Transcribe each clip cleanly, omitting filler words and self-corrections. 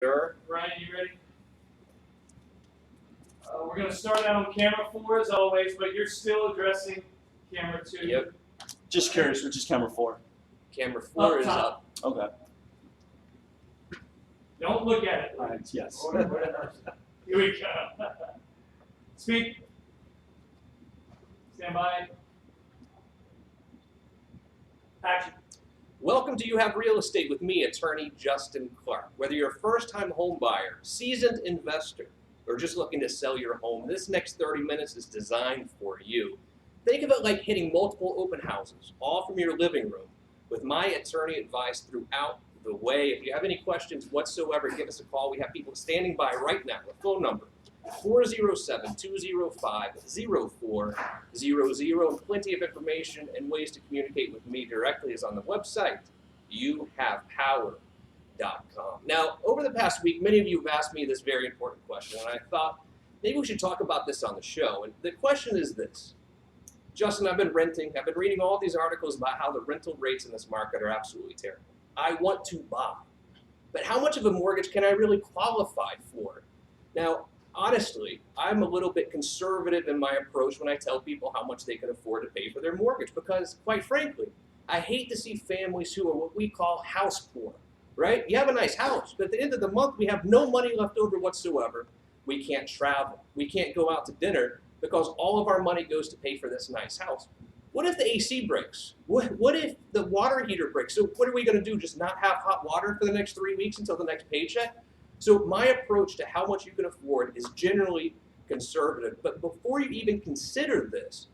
Sure. Ryan, you ready? We're going to start out on camera 4 as always, but you're still addressing camera 2. Yep. Just curious, which is camera 4? Camera 4 is up. Okay. Don't look at it. All right, yes. Here we go. Speak. Stand by. Action. Welcome to You Have Real Estate with me, attorney Justin Clark. Whether you're a first-time home buyer, seasoned investor, or just looking to sell your home, this next 30 minutes is designed for you. Think of it like hitting multiple open houses, all from your living room, with my attorney advice throughout the way. If you have any questions whatsoever, give us a call. We have people standing by right now. The phone number, 407-205-0400, and plenty of information and ways to communicate with me directly is on the website, youhavepower.com. Now, over the past week, many of you have asked me this very important question, and I thought maybe we should talk about this on the show. And the question is this. Justin, I've been reading all these articles about how the rental rates in this market are absolutely terrible. I want to buy, but how much of a mortgage can I really qualify for? Now, honestly, I'm a little bit conservative in my approach when I tell people how much they can afford to pay for their mortgage because, quite frankly, I hate to see families who are what we call house poor, right? You have a nice house, but at the end of the month, we have no money left over whatsoever. We can't travel. We can't go out to dinner because all of our money goes to pay for this nice house. What if the AC breaks? What if the water heater breaks? So what are we going to do, just not have hot water for the next 3 weeks until the next paycheck? So my approach to how much you can afford is generally conservative. But before you even consider this,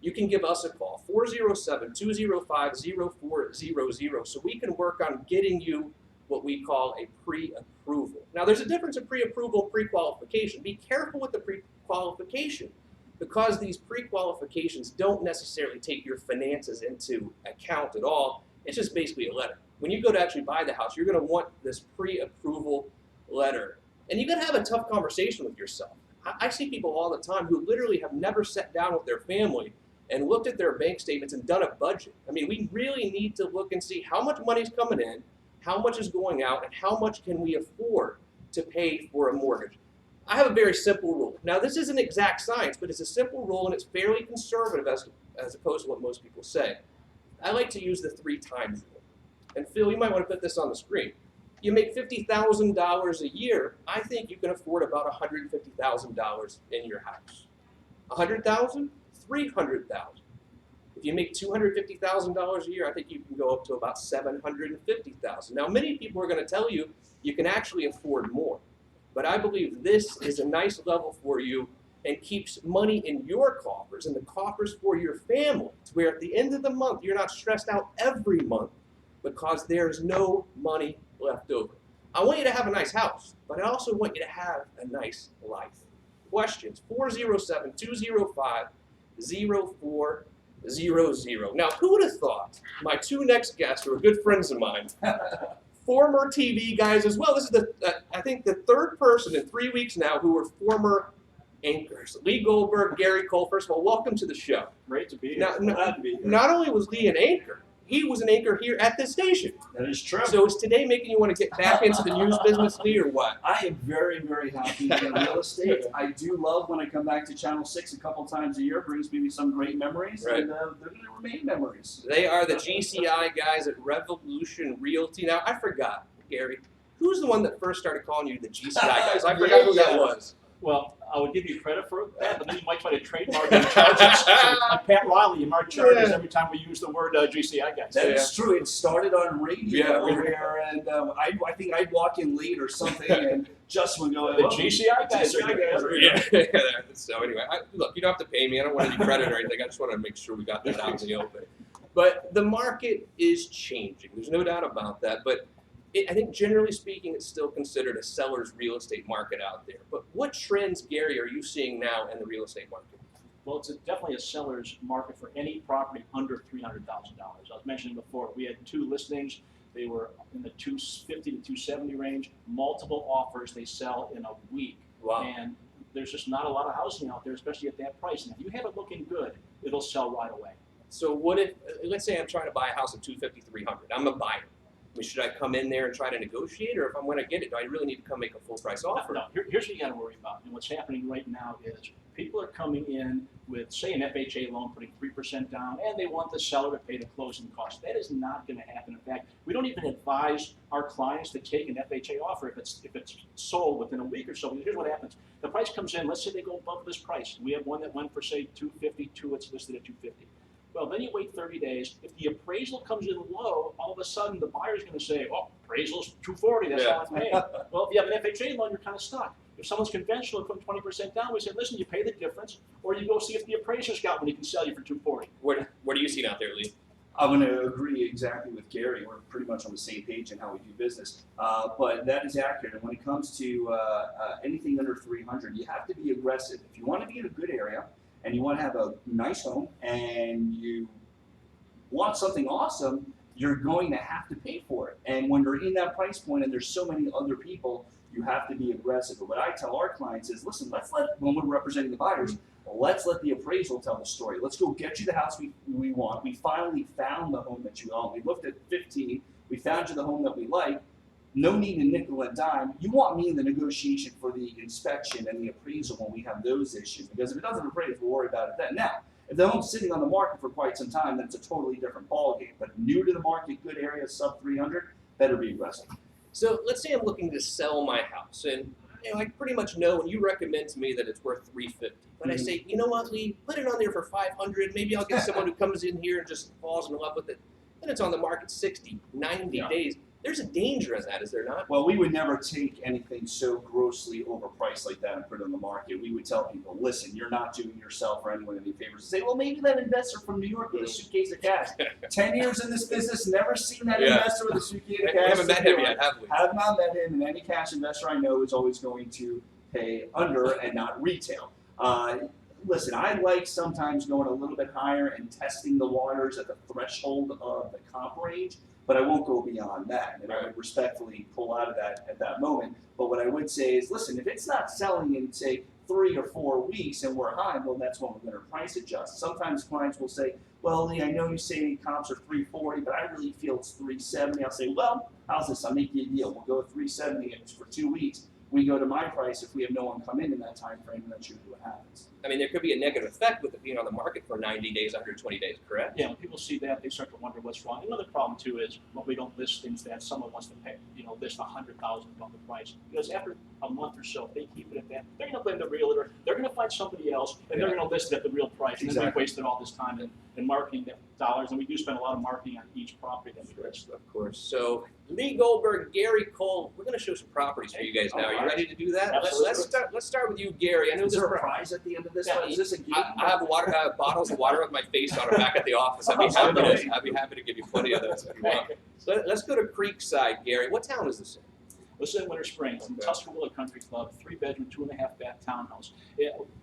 you can give us a call, 407-205-0400, so we can work on getting you what we call a pre-approval. Now, there's a difference in pre-approval and pre-qualification. Be careful with the pre-qualification because these pre-qualifications don't necessarily take your finances into account at all. It's just basically a letter. When you go to actually buy the house, you're going to want this pre-approval letter. And you got to have a tough conversation with yourself. I see people all the time who literally have never sat down with their family and looked at their bank statements and done a budget. I mean, we really need to look and see how much money is coming in, how much is going out, and how much can we afford to pay for a mortgage. I have a very simple rule. Now, this isn't exact science, but it's a simple rule, and it's fairly conservative as opposed to what most people say. I like to use the 3 times rule. And Phil, you might want to put this on the screen. You make $50,000 a year, I think you can afford about $150,000 in your house. $100,000? $300,000. If you make $250,000 a year, I think you can go up to about $750,000. Now, many people are going to tell you you can actually afford more. But I believe this is a nice level for you and keeps money in your coffers and the coffers for your family, to where at the end of the month, you're not stressed out every month because there's no money left over. I want you to have a nice house, but I also want you to have a nice life. Questions, 407-205-0400. Now, who would have thought my 2 next guests who are good friends of mine, former TV guys as well. This is I think the 3rd person in 3 weeks now who were former anchors. Lee Goldberg, Gary Cole. First of all, welcome to the show. Great to be here. Now, Glad to be here. not only was Lee an anchor, he was an anchor here at this station. That is true. So is today making you want to get back into the news business, Lee, or what? I am very, very happy to be in real estate. I do love when I come back to Channel 6 a couple times a year. It brings me some great memories, Right. and they're going to remain memories. They are the GCI guys at Revolution Realty. Now, I forgot, Gary, who's the one that first started calling you the GCI guys? I forgot who that was. Well, I would give you credit for that, but then you might try to trademark and charge us. So, like Pat Riley, you might charge us every time we use the word GCI guys. That is true. It started on radio, Yeah. and I think I'd walk in late or something, and Justin would go, The "Oh, GCI guys are here. Yeah. So anyway, look, you don't have to pay me. I don't want any credit or anything. I just want to make sure we got that out in the open. But the market is changing. There's no doubt about that. But I think generally speaking, it's still considered a seller's real estate market out there. But what trends, Gary, are you seeing now in the real estate market? Well, it's definitely a seller's market for any property under $300,000. I was mentioning before, we had 2 listings. They were in the 250 to 270 range. Multiple offers they sell in a week. Wow. And there's just not a lot of housing out there, especially at that price. And if you have it looking good, it'll sell right away. So what if, let's say I'm trying to buy a house at $250,000, $300,000. I'm a buyer. mean, should I come in there and try to negotiate, or if I'm going to get it, do I really need to come make a full price offer? No, here's what you gotta worry about, and what's happening right now is people are coming in with, say, an FHA loan, putting 3% down, and they want the seller to pay the closing costs. That is not gonna happen. In fact, we don't even advise our clients to take an FHA offer if it's sold within a week or so. Because here's what happens. The price comes in, let's say they go above this price. We have one that went for, say, $250, two it's listed at $250. Well, then you wait 30 days. If the appraisal comes in low, all of a sudden the buyer's going to say, "Oh, appraisal's $240. That's all I'm paying." Well, if you have an FHA loan, you're kind of stuck. If someone's conventional and putting 20% down, we say, "Listen, you pay the difference, or you go see if the appraiser's got one he can sell you for $240." What are you seeing out there, Lee? I'm going to agree exactly with Gary. We're pretty much on the same page in how we do business. But that is accurate. And when it comes to anything under 300, you have to be aggressive. If you want to be in a good area and you want to have a nice home and you want something awesome, you're going to have to pay for it. And when you're in that price point and there's so many other people, you have to be aggressive. But what I tell our clients is, listen, when we're representing the buyers, let's let the appraisal tell the story. Let's go get you the house we want. We finally found the home that you own. We looked at 15. We found you the home that we like. No need to nickel and dime. You want me in the negotiation for the inspection and the appraisal when we have those issues. Because if it doesn't appraise, we'll worry about it then. Now, if the home's sitting on the market for quite some time, then it's a totally different ballgame. But new to the market, good area, sub 300, better be aggressive. So let's say I'm looking to sell my house, and I pretty much know, and you recommend to me that it's worth $350. But I say, you know what, Lee, put it on there for $500. Maybe I'll get someone who comes in here and just falls in love with it. Then it's on the market 60, 90 days. There's a danger in that, is there not? Well, we would never take anything so grossly overpriced like that and put it on the market. We would tell people, listen, you're not doing yourself or anyone any favors. Say, well, maybe that investor from New York with a suitcase of cash. 10 years in this business, never seen that investor with a suitcase of We cash. haven't met him yet, have we? Have not met him, and any cash investor I know is always going to pay under and not retail. Listen, I like sometimes going a little bit higher and testing the waters at the threshold of the comp range, but I won't go beyond that, and I would respectfully pull out of that at that moment. But what I would say is, listen, if it's not selling in, say, 3 or 4 weeks and we're high, well, that's when we're going to price adjust. Sometimes clients will say, well, Lee, I know you say comps are 340, but I really feel it's 370. I'll say, well, how's this? I'll make you a deal. We'll go with 370 for 2 weeks. We go to my price if we have no one come in that time frame, and that's usually what happens. I mean, there could be a negative effect with it being on the market for 90 days, 120 days, correct? Yeah, when people see that, they start to wonder what's wrong. Another problem too is when we don't list things that someone wants to pay, list $100,000 above the price. Because after a month or so, if they keep it at that, they're going to blame the realtor. They're going to find somebody else, and they're going to list it at the real price. And then we've wasted all this time in marketing dollars, and we do spend a lot of marketing on each property that we list. Of course. So Lee Goldberg, Gary Cole, we're going to show some properties for you guys now. Are you ready to do that? Absolutely. Let's start with you, Gary. I know Is this there a prize at the end of this? Yeah. Is this a game? I have bottles of water with my face on it back at the office. I'd be happy to give you plenty of those if you want. So let's go to Creekside, Gary. What town is this in? This is in Winter Springs, in Tuscarora Country Club, 3-bedroom, 2.5-bath townhouse.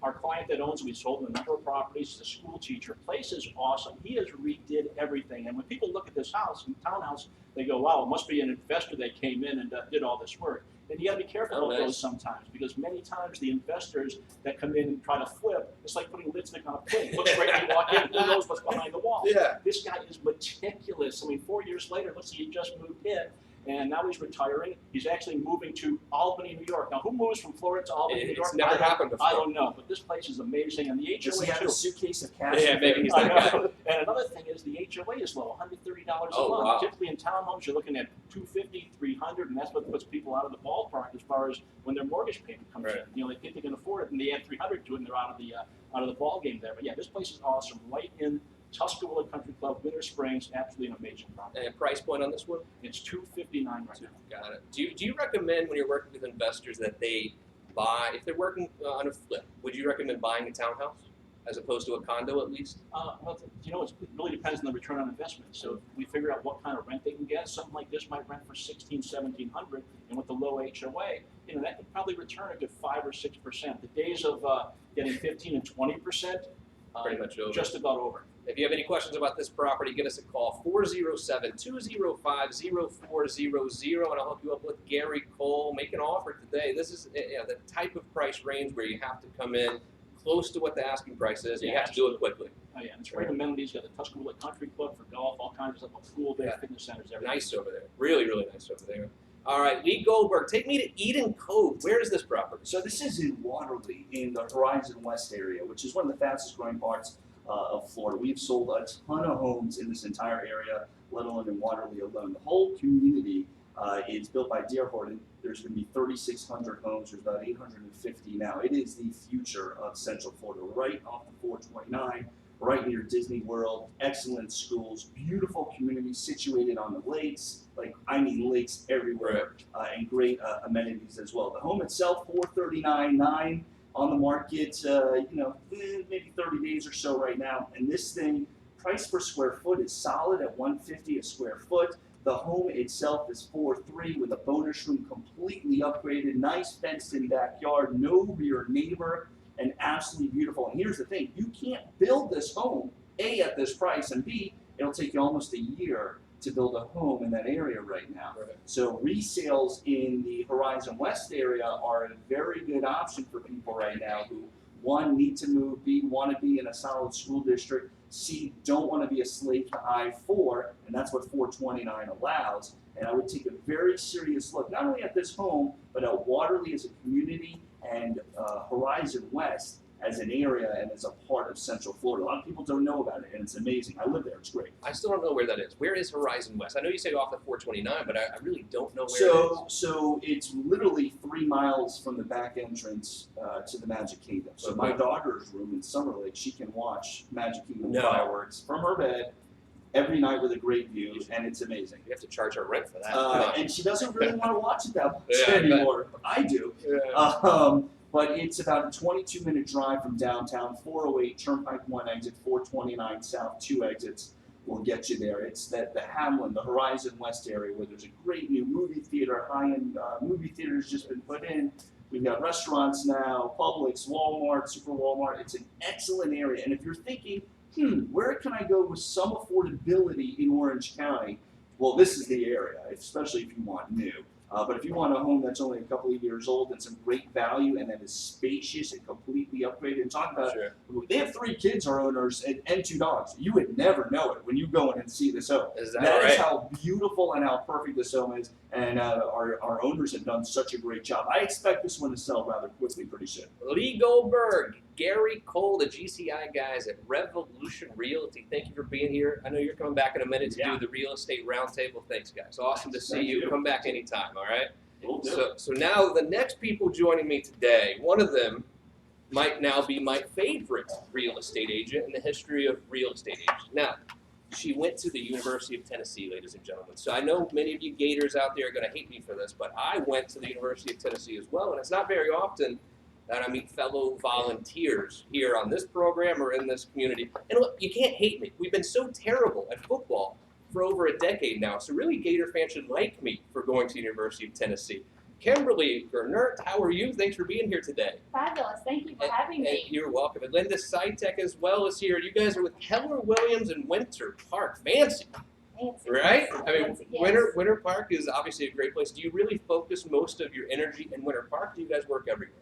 Our client that owns it, we sold him a number of properties. He's a school teacher. Place is awesome. He has redid everything. And when people look at this house, townhouse, they go, wow, it must be an investor that came in and did all this work. And you got to be careful about those sometimes, because many times the investors that come in and try to flip, it's like putting lipstick on a pig. Looks great when you walk in, who knows what's behind the wall. Yeah. This guy is meticulous. I mean, 4 years later, let's see, he just moved in. And now he's retiring. He's actually moving to Albany, New York. Now, who moves from Florida to Albany, New York? It's never happened before. I don't know, but this place is amazing, and the HOA Does he have too. a suitcase of cash? Yeah, maybe he's I that guy. know. And another thing is the HOA is low, $130 a Oh, month. wow. Typically in townhomes, you're looking at $250, $300, and that's what puts people out of the ballpark as far as when their mortgage payment comes Right. in. They think they can afford it, and they add $300 to it, and they're out of the ball game there. But yeah, this place is awesome, right in Tuscarora Country Club, Winter Springs. Absolutely an amazing property. And price point on this one? It's $259 right now. Got it. Do you recommend when you're working with investors that they buy, if they're working on a flip, would you recommend buying a townhouse as opposed to a condo at least? Well, it really depends on the return on investment. So if we figure out what kind of rent they can get, something like this might rent for $1,600, $1,700, and with the low HOA, that could probably return a good 5 or 6%. The days of getting 15 and 20%, Pretty much over. just about over. If you have any questions about this property, give us a call, 407-205-0400, and I'll hook you up with Gary Cole. Make an offer today. This is the type of price range where you have to come in close to what the asking price is, and you Yeah, have to do it quickly. Oh, yeah, and it's great amenities. You got the Tuscarora Country Club for golf, all kinds of stuff, a pool there, Yeah. fitness centers, everything. Nice over there. Really, really nice over there. All right, Lee Goldberg, take me to Eden Cove. Where is this property? So this is in Waterloo, in the Horizon West area, which is one of the fastest growing parts of Florida. We've sold a ton of homes in this entire area, let alone in Waterloo alone. The whole community is built by D.R. Horton. There's going to be 3,600 homes. There's about 850 now. It is the future of Central Florida, right off the 429, right near Disney World. Excellent schools, beautiful community situated on the lakes. Like, I mean, lakes everywhere, and great amenities as well. The home itself, $439,900 on the market. Maybe 30 days or so right now. And this thing, price per square foot is solid at $150 a square foot. The home itself is 4.3 with a bonus room completely upgraded, nice fenced-in backyard, no rear neighbor, and absolutely beautiful. And here's the thing: you can't build this home A, at this price, and B, it'll take you almost a year to build a home in that area right now. Right. So resales in the Horizon West area are a very good option for people right now who, one, need to move, B, want to be in a solid school district, C, don't want to be a slave to I-4, and that's what 429 allows. And I would take a very serious look, not only at this home, but at Waterloo as a community and Horizon West as an area and as a part of Central Florida. A lot of people don't know about it, and it's amazing. I live there; it's great. I still don't know where that is. Where is Horizon West? I know you say off the 429, but I really don't know where it is. So it's literally 3 miles from the back entrance to the Magic Kingdom. So my daughter's room in Summer Lake, she can watch Magic Kingdom fireworks from her bed every night with a great view, and it's amazing. You have to charge her rent for that. And she doesn't really want to watch it that much Yeah, I bet. anymore. I do. Yeah. But it's about a 22-minute drive from downtown, 408 Turnpike 1 exit, 429 South 2 exits will get you there. It's the Hamlin, the Horizon West area where there's a great new movie theater, high-end movie theater has just been put in. We've got restaurants now, Publix, Walmart, Super Walmart. It's an excellent area. And if you're thinking, where can I go with some affordability in Orange County? Well, this is the area, especially if you want new. But if you want a home that's only a couple of years old and some great value and that is spacious and completely upgraded, and talk about they have 3 kids, our owners, and 2 dogs. You would never know it when you go in and see this home. Is that That right? is how beautiful and how perfect this home is, and our owners have done such a great job. I expect this one to sell rather quickly pretty soon. Lee Goldberg, Gary Cole, the GCI guys at Revolution Realty. Thank you for being here. I know you're coming back in a minute to do the real estate roundtable. Thanks, guys. Awesome to see Thank you. you. Come back anytime, all right? We'll do. So now the next people joining me today, one of them might now be my favorite real estate agent in the history of real estate agents. Now, she went to the University of Tennessee, ladies and gentlemen. So I know many of you Gators out there are going to hate me for this, but I went to the University of Tennessee as well, and it's not very often that I meet fellow volunteers here on this program or in this community. And look, you can't hate me. We've been so terrible at football for over a decade now, so really Gator fans should like me for going to the University of Tennessee. Kimberly Gernert, how are you? Thanks for being here today. Fabulous. Thank you for having And me. you're welcome. And Linda Sitek as well is here. You guys are with Keller Williams and Winter Park. Fancy, Fancy. right? I mean, Fancy, yes. Winter Park is obviously a great place. Do you really focus most of your energy in Winter Park? Do you guys work everywhere?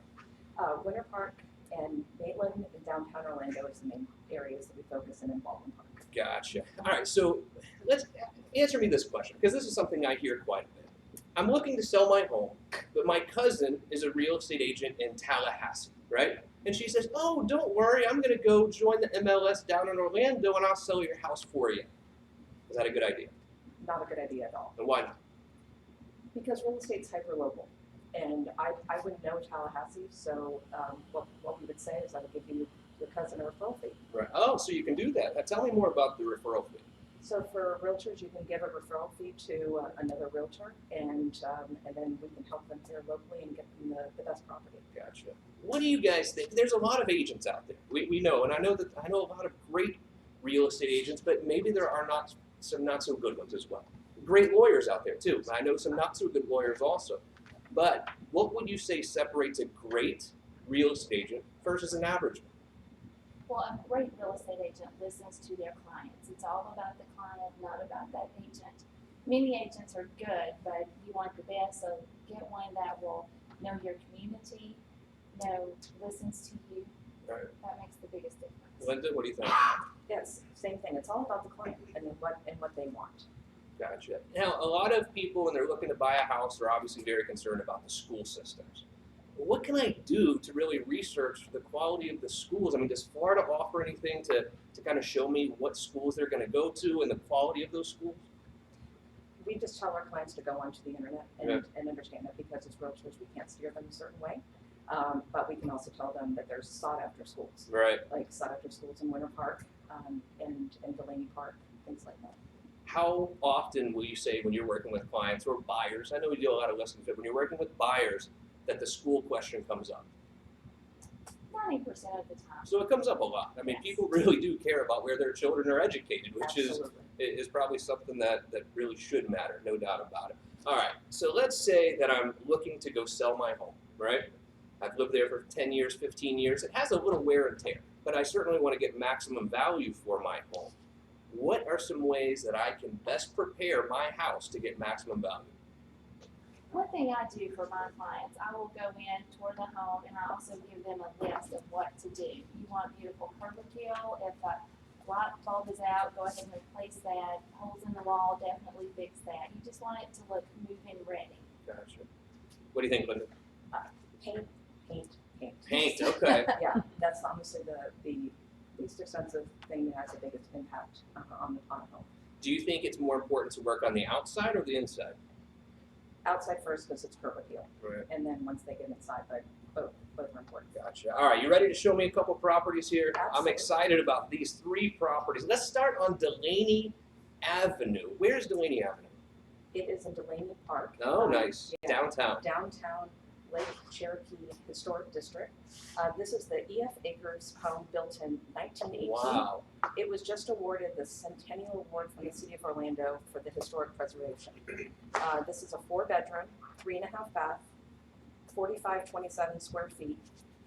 Winter Park and Maitland and downtown Orlando is the main areas that we focus in Baldwin Park. Gotcha. All right, so let's answer me this question, because this is something I hear quite a bit. I'm looking to sell my home, but my cousin is a real estate agent in Tallahassee, right? And she says, oh, don't worry, I'm going to go join the MLS down in Orlando and I'll sell your house for you. Is that a good idea? Not a good idea at all, And why not? because real estate's hyper-local. And I wouldn't know Tallahassee, so what we would say is I would give you your cousin a referral fee. Right. Oh, so you can do that. Now, tell me more about the referral fee. So for realtors, you can give a referral fee to another realtor, and then we can help them here locally and get them the best property. Gotcha. What do you guys think? There's a lot of agents out there. We know, and I know a lot of great real estate agents, but maybe there are some not so good ones as well. Great lawyers out there too. I know some not so good lawyers also. But what would you say separates a great real estate agent versus an average one? Well, a great real estate agent listens to their clients. It's all about the client, not about that agent. Many agents are good, but you want the best, so get one that will know your community, listens to you, Right. That makes the biggest difference. Linda, what do you think? Yes, same thing. It's all about the client and what they want. Gotcha. Now, a lot of people, when they're looking to buy a house, are obviously very concerned about the school systems. What can I do to really research the quality of the schools? I mean, does Florida offer anything to kind of show me what schools they're going to go to and the quality of those schools? We just tell our clients to go onto the internet and understand that, because as realtors, we can't steer them a certain way. But we can also tell them that there's sought after schools, Right. like sought after schools in Winter Park, and Delaney Park, things like that. How often will you say when you're working with clients or buyers, I know we do a lot of listings, but when you're working with buyers, that the school question comes up? 90% of the time. So it comes up a lot. I mean, Yes. people really do care about where their children are educated, which Absolutely. is probably something that really should matter, no doubt about it. All right, so let's say that I'm looking to go sell my home, right? I've lived there for 10 years, 15 years. It has a little wear and tear, but I certainly want to get maximum value for my home. What are some ways that I can best prepare my house to get maximum value? One thing I do for my clients, I will go in, tour the home, and I also give them a list of what to do. You want beautiful curb appeal, if a light bulb is out, go ahead and replace that. Holes in the wall, definitely fix that. You just want it to look move-in ready. Gotcha. What do you think, Linda? Paint. Paint, okay. Yeah, that's honestly the least expensive thing that has the biggest impact on a home. Do you think it's more important to work on the outside or the inside? Outside first, because it's curb appeal, Right. and then once they get inside, but both are important. Gotcha. All right, you ready to show me a couple properties here? I'm Absolutely. excited about these 3 properties. Let's start on Delaney Avenue. Where's Delaney Avenue? It is in Delaney Park. Oh, nice. Yeah. Downtown. Downtown Lake Cherokee Historic District. This is the E.F. Akers home built in 1918. Wow. It was just awarded the Centennial Award from the City of Orlando for the historic preservation. This is a 4-bedroom, 3.5 bath, 4527 square feet,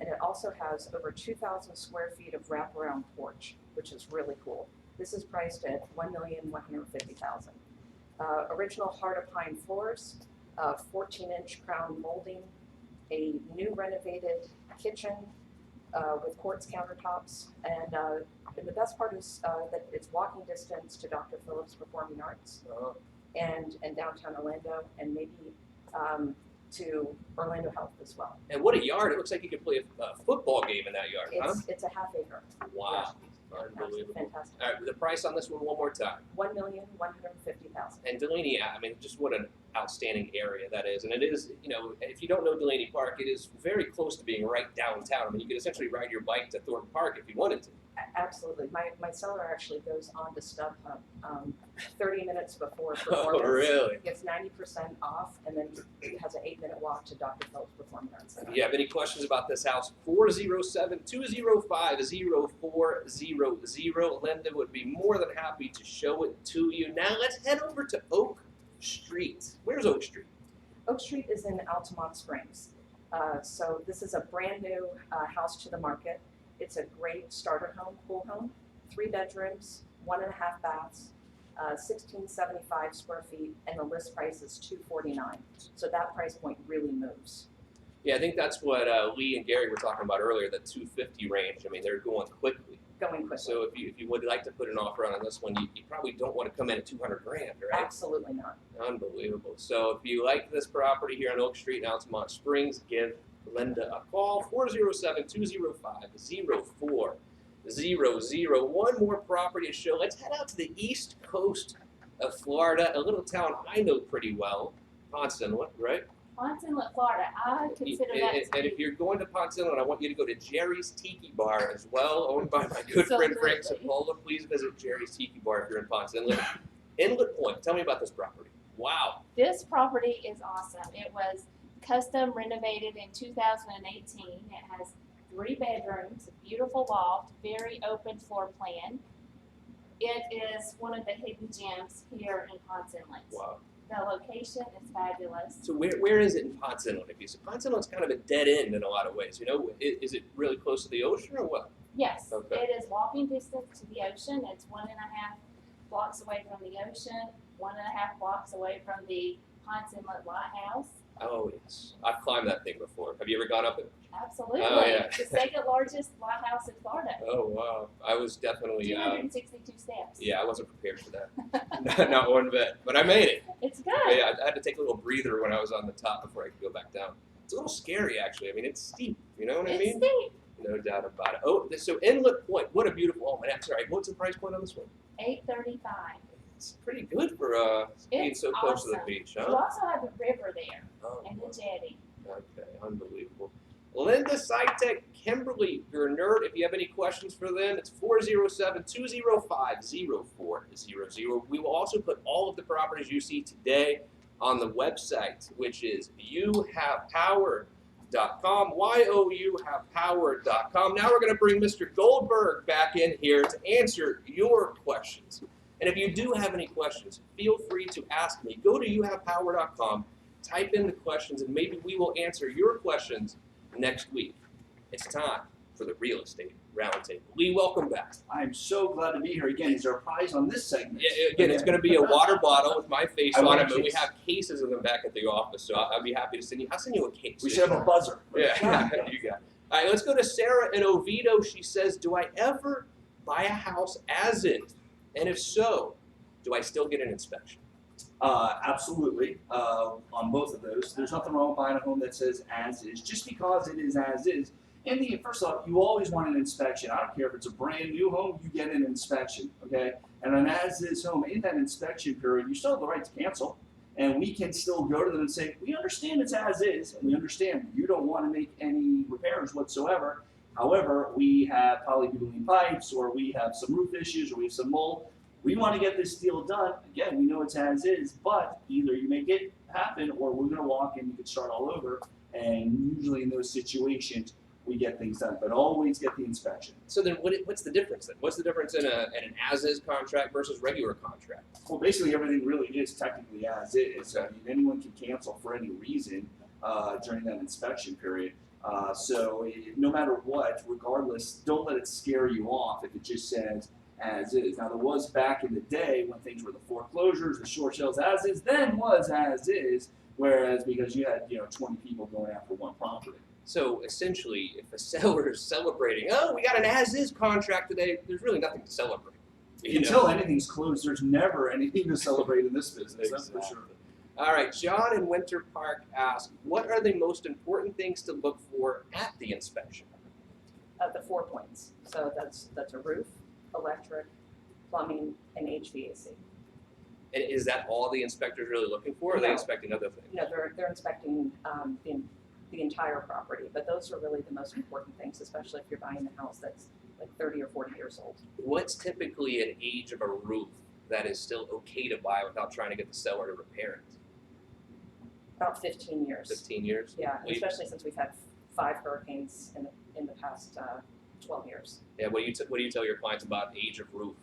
and it also has over 2,000 square feet of wraparound porch, which is really cool. This is priced at $1,150,000. Original heart of pine floors, 14-inch crown molding, a new renovated kitchen with quartz countertops, and the best part is that it's walking distance to Dr. Phillips Performing Arts Oh, and downtown Orlando, and maybe to Orlando Health as well. and what a yard. It looks like you could play a football game in that yard, huh? It's a half acre. Wow. Yeah, Unbelievable. fantastic. All right, the price on this one more time. $1,150,000. And Delaney, I mean, just what an outstanding area that is. And it is, you know, if you don't know Delaney Park, it is very close to being right downtown. I mean, you could essentially ride your bike to Thornton Park if you wanted to. Absolutely. My seller actually goes on to StubHub 30 minutes before Oh, performance. really? Gets 90% off, and then has an 8-minute walk to Dr. Phillips Performing Arts Center. If you have any questions about this house, 407-205-0400. Linda would be more than happy to show it to you. Now let's head over to Oak Street. Where's Oak Street? Oak Street is in Altamont Springs. So this is a brand new house to the market. It's a great starter home, pool home, 3 bedrooms, 1.5 baths, 1,675 square feet, and the list price is $249. So that price point really moves. Yeah, I think that's what Lee and Gary were talking about earlier, the 250 range. I mean, they're going quickly. Going quickly. So if you would like to put an offer on this one, you probably don't want to come in at $200,000, right? Absolutely not. Unbelievable. So if you like this property here on Oak Street in Altamont Springs, give Linda a call, 407-205-0400. One more property to show. Let's head out to the east coast of Florida, a little town I know pretty well, Ponce Inlet, right? Ponce Inlet, Florida, I consider that to And be if you're going to Ponce Inlet, I want you to go to Jerry's Tiki Bar as well, owned by my good friend Frank Absolutely. Cipolla. Please visit Jerry's Tiki Bar if you're in Ponce Inlet. Inlet Point, tell me about this property. Wow. This property is awesome. It was custom renovated in 2018. It has 3 bedrooms, a beautiful loft, very open floor plan. It is one of the hidden gems here in Ponce Inlet. Wow. The location is fabulous. So where is it in Ponce Inlet? Because Ponce Inlet's kind of a dead end in a lot of ways. You know, is it really close to the ocean or what? Yes, Okay. it is walking distance to the ocean. It's 1.5 blocks away from the ocean, 1.5 blocks away from the Ponce Inlet Lighthouse. Oh yes, I've climbed that thing before. Have you ever gone up it? Absolutely. Oh, yeah. The second largest lighthouse in Florida. Oh wow, I was definitely 262 steps. yeah, I wasn't prepared for that. Not one bit, but I made it. It's But good. yeah, I had to take a little breather when I was on the top before I could go back down. It's a little scary actually. I mean, it's steep. You know what I It's mean? steep. No doubt about it. Oh, so Inlet Point, what a beautiful home. And I'm sorry, what's the price point on this one? $835. It's pretty good for being It's so close to the awesome. beach, You huh? also have the river there Oh, and the jetty. okay, unbelievable. Linda SciTech, Kimberly Gernert, if you have any questions for them, it's 407-205-0400. We will also put all of the properties you see today on the website, which is youhavepower.com, youhavepower.com. Now we're going to bring Mr. Goldberg back in here to answer your questions. And if you do have any questions, feel free to ask me. Go to youhavepower.com, type in the questions, and maybe we will answer your questions next week. It's time for the Real Estate Roundtable. Lee, welcome back. I'm so glad to be here again. Is there a prize on this segment? Yeah, again, it's going to be a water bottle with my face I on want it, a but we case. have cases of them back at the office, so I'll be happy to send you. I'll send you a case. We should have a buzzer. Yeah, you got it. All right, let's go to Sarah in Oviedo. She says, do I ever buy a house as is? And if so, do I still get an inspection? Absolutely. On both of those, there's nothing wrong with buying a home that says as is, just because it is as is. And first off, you always want an inspection. I don't care if it's a brand new home, you get an inspection, okay? And an as is home, in that inspection period, you still have the right to cancel. And we can still go to them and say, we understand it's as is, and we understand you don't want to make any repairs whatsoever. However, we have polybutylene pipes, or we have some roof issues, or we have some mold. We want to get this deal done. Again, we know it's as is, but either you make it happen or we're going to walk in and you can start all over. And usually in those situations, we get things done, but always get the inspection. So then what's the difference then? What's the difference in an as-is contract versus regular contract? Well, basically everything really is technically as is. I mean, anyone can cancel for any reason during that inspection period. No matter what, regardless, don't let it scare you off if it just says as is. Now, there was back in the day when things were the foreclosures, the short sales, as is then was as is, whereas because you had 20 people going after one property. So essentially, if a seller is celebrating, oh, we got an as-is contract today, there's really nothing to celebrate. You know? Until anything's closed, there's never anything to celebrate in this business. That's for sure. All right, John in Winter Park asked, what are the most important things to look for at the inspection? The 4 points. So that's a roof, electric, plumbing, and HVAC. And is that all the inspector's really looking for, or are they No. inspecting other things? They're inspecting the entire property, but those are really the most important things, especially if you're buying a house that's like 30 or 40 years old. What's typically an age of a roof that is still okay to buy without trying to get the seller to repair it? About 15 years. 15 years? Yeah, Well, you- especially since we've had 5 hurricanes in the past 12 years. Yeah, what do you tell your clients about age of roof?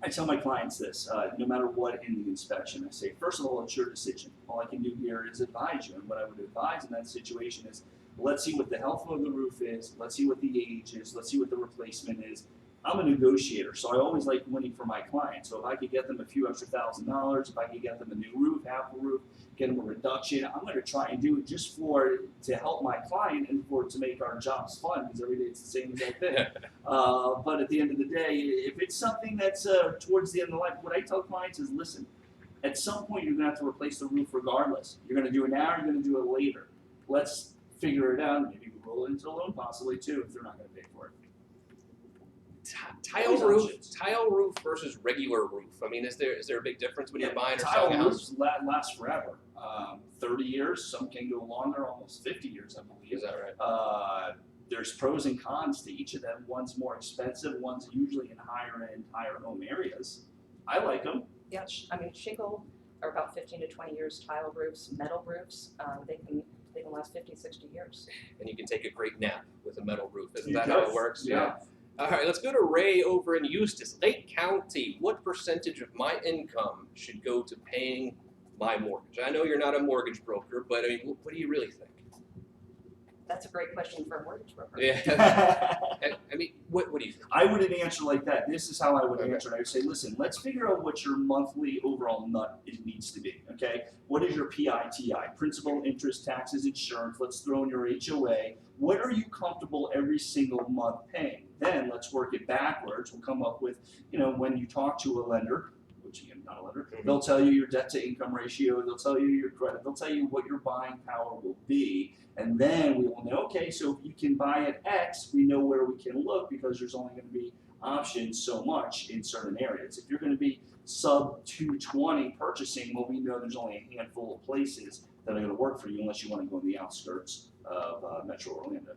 I tell my clients this, no matter what in the inspection, I say, first of all, it's your decision. All I can do here is advise you. And what I would advise in that situation is, let's see what the health of the roof is, let's see what the age is, let's see what the replacement is. I'm a negotiator, so I always like winning for my clients. So if I could get them a few extra $1,000, if I could get them a new roof, half a roof, get them a reduction, I'm going to try and do it just to help my client and to make our jobs fun, because every day it's the same exact thing. But at the end of the day, if it's something that's towards the end of the life, what I tell clients is, listen, at some point you're going to have to replace the roof regardless. You're going to do it now, you're going to do it later. Let's figure it out. Maybe we'll roll it into a loan possibly too if they're not going to pay for it. Tile Always roof, options. tile roof versus regular roof. I mean, is there a big difference when you're buying or Tile selling a house? roofs last forever. 30 years, some can go longer, almost 50 years, I believe. Is that right? There's pros and cons to each of them. One's more expensive, one's usually in higher end, higher home areas. I like them. Yeah, shingle are about 15 to 20 years. Tile roofs, metal roofs, they can last 50, 60 years. And you can take a great nap with a metal roof. Isn't You that how could. it works? Yeah. All right, let's go to Ray over in Eustis, Lake County. What percentage of my income should go to paying my mortgage? I know you're not a mortgage broker, but I mean, what do you really think? That's a great question for a mortgage broker. Yeah. I mean, what do you think? I wouldn't answer like that. This is how I would Okay. answer it. I would say, listen, let's figure out what your monthly overall nut needs to be, okay? What is your PITI? Principal, interest, taxes, insurance. Let's throw in your HOA. What are you comfortable every single month paying? Then let's work it backwards. We'll come up with, when you talk to a lender, which again, not a lender, Mhm. they'll tell you your debt to income ratio, they'll tell you your credit, they'll tell you what your buying power will be. And then we will know, okay, so if you can buy at X, we know where we can look because there's only going to be options so much in certain areas. If you're going to be sub 220 purchasing, well, we know there's only a handful of places that are going to work for you unless you want to go in the outskirts of Metro Orlando.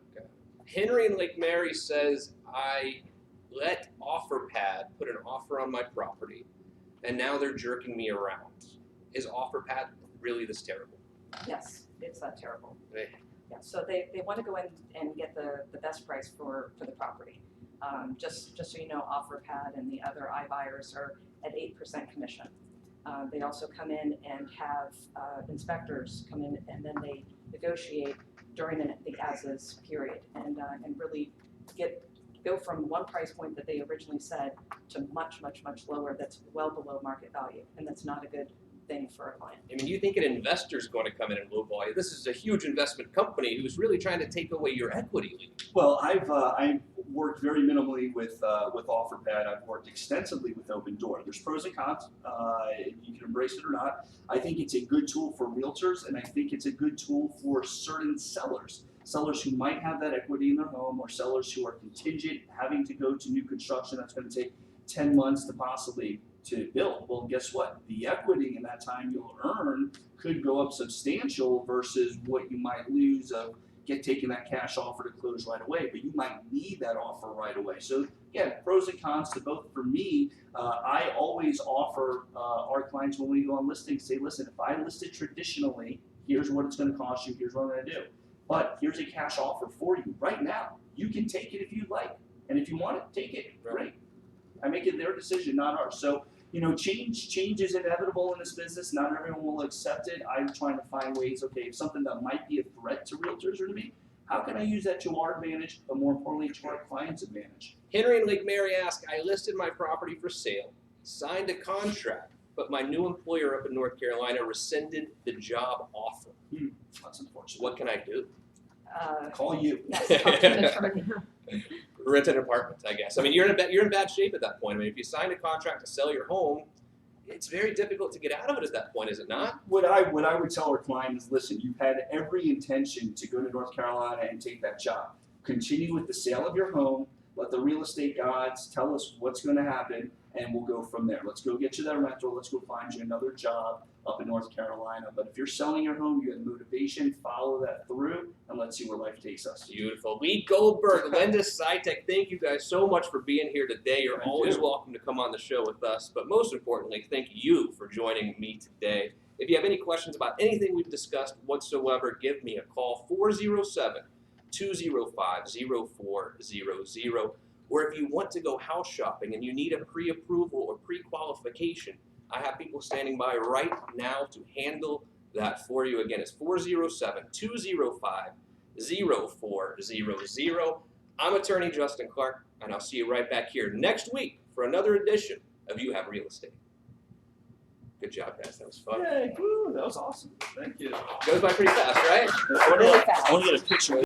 Henry in Lake Mary says, I let OfferPad put an offer on my property, and now they're jerking me around. Is OfferPad really this terrible? Yes, it's that terrible. They- Yeah, so they want to go in and get the best price for the property. Just so you know, OfferPad and the other iBuyers are at 8% commission. They also come in and have inspectors come in, and then they negotiate during the as-is period and really go from one price point that they originally said to much lower that's well below market value, and that's not a good thing for a client. I mean, you think an investor's going to come in and lowball you? This is a huge investment company who's really trying to take away your equity. Well, I've worked very minimally with OfferPad. I've worked extensively with Open Door. There's pros and cons. You can embrace it or not. I think it's a good tool for realtors, and I think it's a good tool for certain sellers. Sellers who might have that equity in their home, or sellers who are contingent, having to go to new construction that's going to take 10 months to possibly to build. Well, guess what? The equity in that time you'll earn could go up substantial versus what you might lose of taking that cash offer to close right away, but you might need that offer right away. So yeah, pros and cons to both. For me, I always offer our clients when we go on listings, say, listen, if I list it traditionally, here's what it's going to cost you, here's what I'm going to do. But here's a cash offer for you right now. You can take it if you like, and if you want it, take it. Great. I make it their decision, not ours. So change is inevitable in this business. Not everyone will accept it. I'm trying to find ways, okay, if something that might be a threat to realtors or to me, how can I use that to our advantage, but more importantly, to our client's advantage? Henry in Lake Mary asked, I listed my property for sale, signed a contract, but my new employer up in North Carolina rescinded the job offer. That's unfortunate. What can I do? Call you. Yes, talk to an attorney. Rent an apartment, I guess. I mean, you're in bad shape at that point. I mean, if you signed a contract to sell your home, it's very difficult to get out of it at that point, is it not? What I would tell our client is, listen, you've had every intention to go to North Carolina and take that job. Continue with the sale of your home. Let the real estate gods tell us what's going to happen, and we'll go from there. Let's go get you that rental. Let's go find you another job up in North Carolina. But if you're selling your home, you have motivation, follow that through, and let's see where life takes us. Beautiful. Lee Goldberg, Linda Sitek, thank you guys so much for being here today. You're Thank always you. welcome to come on the show with us. But most importantly, thank you for joining me today. If you have any questions about anything we've discussed whatsoever, give me a call, 407-205-0400. Or if you want to go house shopping and you need a pre-approval or pre-qualification, I have people standing by right now to handle that for you. Again, it's 407-205-0400. I'm attorney Justin Clark, and I'll see you right back here next week for another edition of You Have Real Estate. Good job, guys. That was fun. Yay, woo, that was awesome. Thank you. Goes by pretty fast, right? Really fast. I want to get a picture.